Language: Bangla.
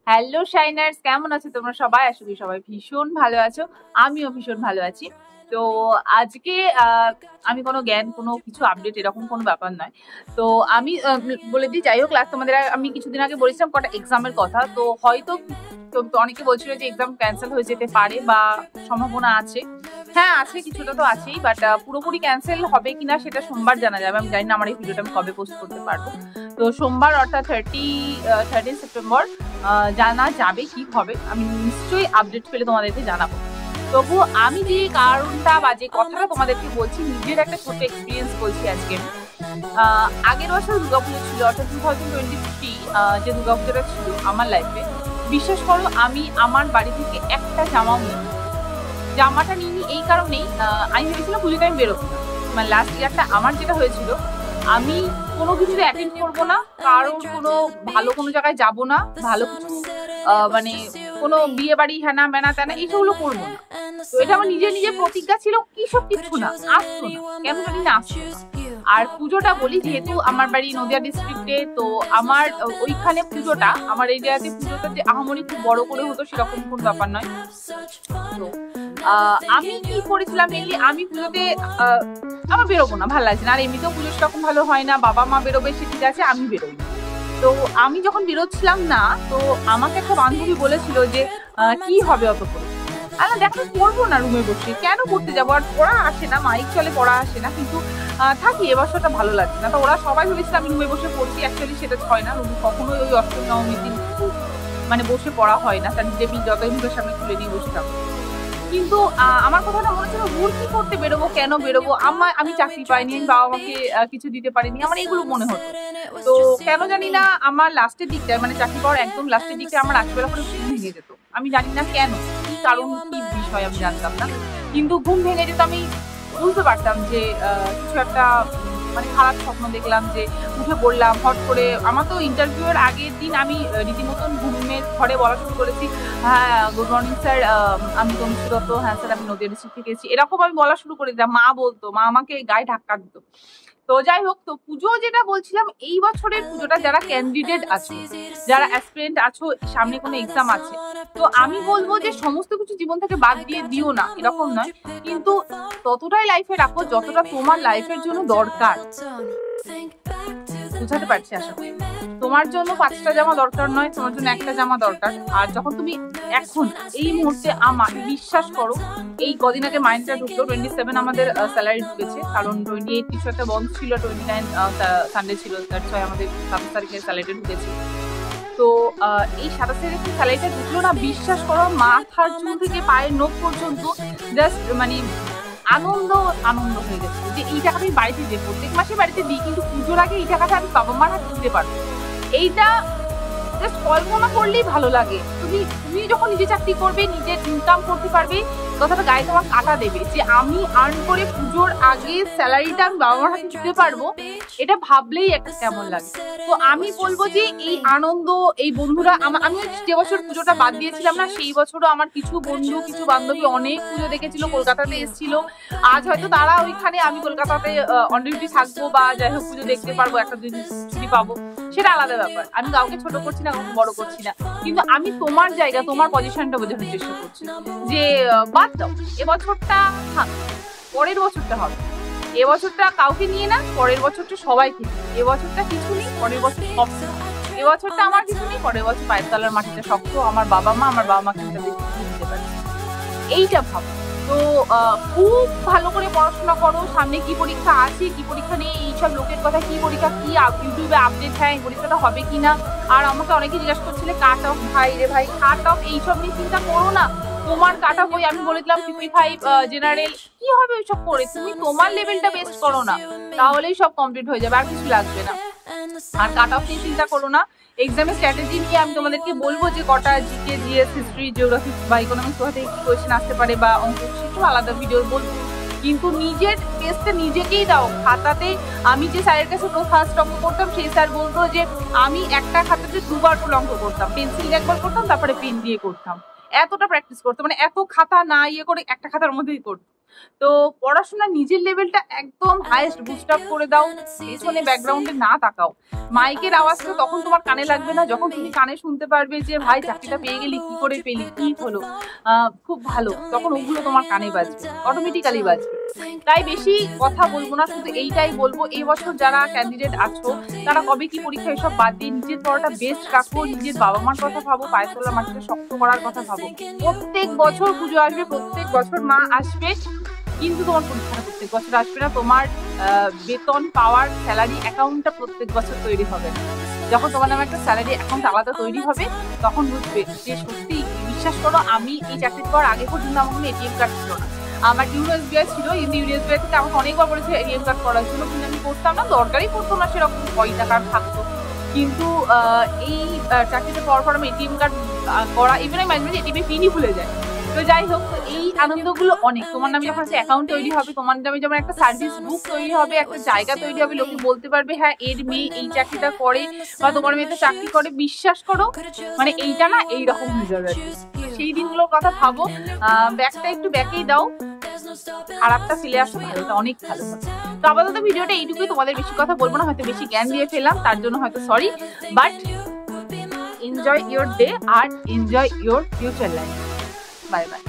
হ্যালো শাইনার্স, কেমন আছো তোমরা সবাই? আশা করি সবাই ভীষণ ভালো আছো। আমিও ভীষণ ভালো আছি। তো আজকে আমি কোনো জ্ঞান, কোনো কিছু আপডেট এরকম কোনো ব্যাপার নয়। তো আমি বলে দিই, যাই হোক, তোমাদের আমি কিছুদিন আগে বলেছিলাম কটা এক্সামের কথা। তো হয়তো তো অনেকে বলছিল যে এক্সাম ক্যান্সেল হয়ে যেতে পারে বা সম্ভাবনা আছে। হ্যাঁ আছে, কিছুটা তো আছেই, বাট পুরোপুরি ক্যান্সেল হবে কিনা সেটা সোমবার জানা যাবে। আমি জানি না আমার এই ভিডিওটা আমি কবে পোস্ট করতে পারবো। তো সোমবার অর্থাৎ 13 সেপ্টেম্বর জানা যাবে কি হবে। আমি নিশ্চয়ই আপডেট পেলে তোমাদেরকে জানাবো। তবু আমি যে কারণটা বা যে কথাটা তোমাদেরকে বলছি, নিজের একটা ছোট এক্সপিরিয়েন্স বলছি আজকে। আগের বছর দুর্গাপুজো ছিল, অর্থাৎ 2023 যে দুর্গাপুজোটা ছিল আমার লাইফে, বিশ্বাস করো আমি আমার বাড়ি থেকে একটা জামাও নিই। জামাটা নিইনি এই কারণেই, আমি ভেবেছিলাম পুজোতে আমি বেরোবো না। মানে লাস্ট ইয়ারটা আমার যেটা হয়েছিল, আমি কোনো কিছুতে অ্যাটেন্ড করবো না, কারোর কোনো ভালো কোনো জায়গায় যাব না, ভালো কিছু মানে কোনো বিয়ে বাড়ি হ্যানা ম্যানা ত্যানা এইসবগুলো করবো না। তো এটা আমার নিজের নিজের প্রতিজ্ঞা ছিল, কি সব কিছু না, আসতো না, কেন জানি না আসতো না। আর পুজোটা বলি, যেহেতু আমার বাড়ি নদিয়া ডিস্ট্রিক্টে, তো আমার ওইখানে পুজোটা, আমার এরিয়াতে পুজোটা যে আহামরি খুব বড় করে হতো সেরকম কোনো ব্যাপার নয়। তো আমি কি করেছিলাম, মেনলি আমি পুজোতে আমার বেরোবো না, ভালো লাগছে না। আর এমনিতেও পুজো সেরকম ভালো হয় না, বাবা মা বেরোবে সে ঠিক আছে, আমি বেরোই। তো আমি যখন বেরোচ্ছিলাম না, তো আমাকে একটা বান্ধবী বলেছিল যে কি হবে অত করে, আমি দেখো পড়বো না রুমে বসে, কেন পড়তে যাবো, আর পড়া আসে না, মাইক চলে পড়া আসে না, কিন্তু থাকি এবছরটা ভালো লাগছে না। তো ওরা সবাই ভেবেছিল আমি রুমে বসে পড়ছি, অ্যাকচুয়ালি সেটা হয় না। রুমে কখনোই ওই অষ্টমী নবমীর দিন মানে বসে পড়া হয় না, তার দেবী যতই মুখের সামনে তুলে নিয়ে বসে থাকো। কিন্তু আমার কথাটা মনে ছিল, ভর্তি করতে বেরোবো, কেন বেরোবো, আমি চাকরি পাইনি, আমি বাবা মাকে কিছু দিতে পারিনি, আমার এগুলো মনে হতো। তো কেন জানি না আমার লাস্টের দিকটায়, মানে চাকরি পাওয়ার একদম লাস্টের দিকটা আমার রাত্রিবেলা করে ঘুম ভেঙে যেত। আমি জানি না কেন, কি কারণ, কি বিষয় আমি জানতাম না, কিন্তু ঘুম ভেঙে যেত। আমি বুঝতে পারতাম যে কিছু একটা মানে খারাপ স্বপ্ন দেখলাম, যে উঠে পড়লাম হট করে। আমার তো ইন্টারভিউ এর আগের দিন আমি রীতিমতন ঘুমের ঘরে বলা শুরু করেছি, হ্যাঁ গুড মর্নিং স্যার, আমি তনুশ্রী দত্ত, হ্যাঁ স্যার আমি নদিয়া ডিস্ট্রিক্ট থেকে এসেছি, এরকম আমি বলা শুরু করে দিতাম। মা বলতো, মা আমাকে গায়ে ধাক্কা দিত। তো যাই হোক, তো পুজো যেটা বলছিলাম, এই বছরের পুজোটা যারা ক্যান্ডিডেট আছো, যারা অ্যাসপিরেন্ট আছো, সামনে কোনো এক্সাম আছে, তো আমি বলবো যে সমস্ত কিছু জীবন থেকে বাদ দিয়ে দিও না, এরকম নয়, কিন্তু ততটাই লাইফে রাখো যতটা তোমার লাইফের জন্য দরকার। বুঝাতে পারছি আশা করি। তোমার জন্য 5টা জামা দরকার নয়, তোমার জন্য একটা জামা দরকার। আর যখন তুমি এখন এই মুহূর্তে, আমার বিশ্বাস করো, এই কদিন আগে মাইন্ডটা ঢুকলো, 27 আমাদের স্যালারি ঢুকেছে, কারণ 28 কিছু একটা বন্ধ ছিল, 29 সানডে ছিল, দ্যাটস ওয়াই আমাদের 27 তারিখে স্যালারিটা ঢুকেছে। তো এই 27 তারিখে স্যালারিটা ঢুকলো না, বিশ্বাস করো মাথার চুল থেকে পায়ের নখ পর্যন্ত জাস্ট মানে আনন্দ আনন্দ হয়ে গেছে যে এই টাকাটা আমি বাড়িতে দিই, প্রত্যেক মাসে বাড়িতে দিই, কিন্তু পুজোর আগে এই টাকাটা আমি বাবা মার হাতে দিতে পারবো। এইটা জাস্ট কল্পনা করলেই ভালো লাগে। তুমি যখন নিজে চাকরি করবে, নিজের ইনকাম করতে পারবে, কথাটা গায়ে তোমার কাটা দেবে যে আমি আর্ন করে পুজোর আগে স্যালারিটা আমি বাবা মার হাতে দিতে পারবো, এটা ভাবলেই একটা কেমন লাগে। তো আমি বলবো যে এই আনন্দ, এই বন্ধুরা, আমি যে বছর পুজোটা বাদ দিয়েছিলাম না, সেই বছরও আমার কিছু বন্ধু, কিছু বান্ধবী অনেক পুজো দেখেছিল, কলকাতাতে এসেছিল। আজ হয়তো তারা ওইখানে, আমি কলকাতাতে অন ডিউটি থাকবো, বা যাই হোক পুজো দেখতে পারবো, একটা দিন ছুটি পাবো, সেটা আলাদা ব্যাপার। আমি কাউকে ছোট করছি না, কাউকে বড় করছি না, কিন্তু আমি তোমার জায়গা, তোমার পজিশনটা বোঝানোর চেষ্টা করছি যে বাদ দাও, এবছরটা থাক, পরের বছরটা হবে। এবছরটা কাউকে নিয়ে না, পরের বছরটা সবাইকে নিয়ে। এবছরটা কিছু নেই, পরের বছর সব। এবছরটা আমার কিছু নেই, পরের বছর পায়ের তলার মাটিটা শক্ত, আমার বাবা মাকে দিতে পারে, এইটা ভাবো। তো খুব ভালো করে পড়াশোনা করো, সামনে কি পরীক্ষা আছে, কি পরীক্ষা নেই, এইসব লোকের কথা, কি পরীক্ষা, কি ইউটিউবে আপডেট, হ্যাঁ এই পরীক্ষাটা হবে কিনা। আর আমাকে অনেকে জিজ্ঞাসা করছিলে কাট অফ, ভাই রে ভাই, কাট অফ এইসব নিয়ে চিন্তা করো না। তোমার কাট অফ, আমি বলে দিলাম 55 জেনারেল, কি হবে ওইসব করে, তুমি তোমার লেভেলটা বেস্ট করো না, তাহলেই সব কমপ্লিট হয়ে যাবে, আর কিছু লাগবে না। আর কাট অফ নিয়ে চিন্তা করো না। এক্সামের স্ট্র্যাটেজি নিয়ে আমি তোমাদেরকে বলবো যে কটা জিকে, জিএস, হিস্ট্রি, জিওগ্রাফি বা ইকোনমিক্স কোথা থেকে কি কোয়েশ্চেন আসতে পারে, বা অঙ্ক, সেটাও আলাদা ভিডিও বলবো, কিন্তু নিজের টেস্টটা নিজেকেই দাও। খাতাতে আমি যে স্যারের কাছে ফার্স্ট অঙ্ক করতাম, সেই স্যার বলতো যে আমি একটা খাতাতে 2বার করে অঙ্ক করতাম, পেন্সিল একবার করতাম, তারপরে পেন দিয়ে করতাম, এতটা প্র্যাকটিস করতাম, মানে এত খাতা না ইয়ে করে একটা খাতার মধ্যেই করতাম। তো পড়াশোনা নিজের লেভেলটা একদম হাইয়েস্ট বুস্ট আপ করে দাও, পেছনে ব্যাকগ্রাউন্ডে না তাকাও। মাইকের আওয়াজটা তখন তোমার কানে লাগবে না যখন তুমি কানে শুনতে পারবে যে ভাই চাকরিটা পেয়ে গেলি, কি করে পেলি, কি হলো, খুব ভালো, তখন ওগুলো তোমার কানে বাজবে, অটোমেটিক্যালি বাজবে। তাই বেশি কথা বলবো না, শুধু এইটাই বলবো এই বছর যারা ক্যান্ডিডেট আছো তারা কবে কি পরীক্ষা এসব বাদ দিয়ে নিজের পড়াটা বেস্ট রাখো, নিজের বাবা মার কথা ভাবো, পায়ের তলা মাটিতে শক্ত করার কথা ভাবো। প্রত্যেক বছর পুজো আসবে, প্রত্যেক বছর মা আসবে, কিন্তু তোমার পরীক্ষাটা প্রত্যেক বছর আসবে না। তোমার বেতন পাওয়ার স্যালারি অ্যাকাউন্টটা প্রত্যেক বছর তৈরি হবে না। যখন তোমার নামে একটা স্যালারি অ্যাকাউন্ট আলাদা তৈরি হবে তখন বুঝবে যে সত্যি। বিশ্বাস করো, আমি এই চাকরি করার আগে পর্যন্ত আমার কোনো এটিএম কার্ড ছিল না। আমার ইউএসবিআই ছিল, কিন্তু ইউএসবিআই থেকে আমাকে অনেকবার বলেছে এটিএম কার্ড করা ছিল, কিন্তু আমি করতাম না, দরকারই পড়তো না সেরকম, কয়টা কার্ড থাকতো। কিন্তু এই চাকরিতে পাওয়ার পর আমি এটিএম কার্ড করা, ইভেন আমি মাঝে মাঝে এটিএম এর পিনই ভুলে যাই। তো যাই হোক, এই আনন্দগুলো অনেক। তোমার নামে যখন একটা অ্যাকাউন্ট তৈরি হবে, তোমার নামে যেমন একটা সার্ভিস বুক তৈরি হবে, একটা জায়গা তৈরি হবে, লোকে বলতে পারবে হ্যাঁ এর মেয়ে এই চাকরিটা করে বা তোমার মেয়ে তো চাকরি করে। বিশ্বাস করো, মানে এইটা না এইরকম হয়ে যাবে। সেই দিনগুলোর কথা ভাবো, ব্যাগটা একটু ব্যাকেই দাও, খারাপটা ফেলে আসো, ভালোটা অনেক ভালো হবে। তো আপাতত ভিডিওটা এইটুকুই, তোমাদের বেশি কথা বলবো না, হয়তো বেশি জ্ঞান দিয়ে ফেললাম, তার জন্য হয়তো sorry, but enjoy your day আর enjoy your future life. Bye by.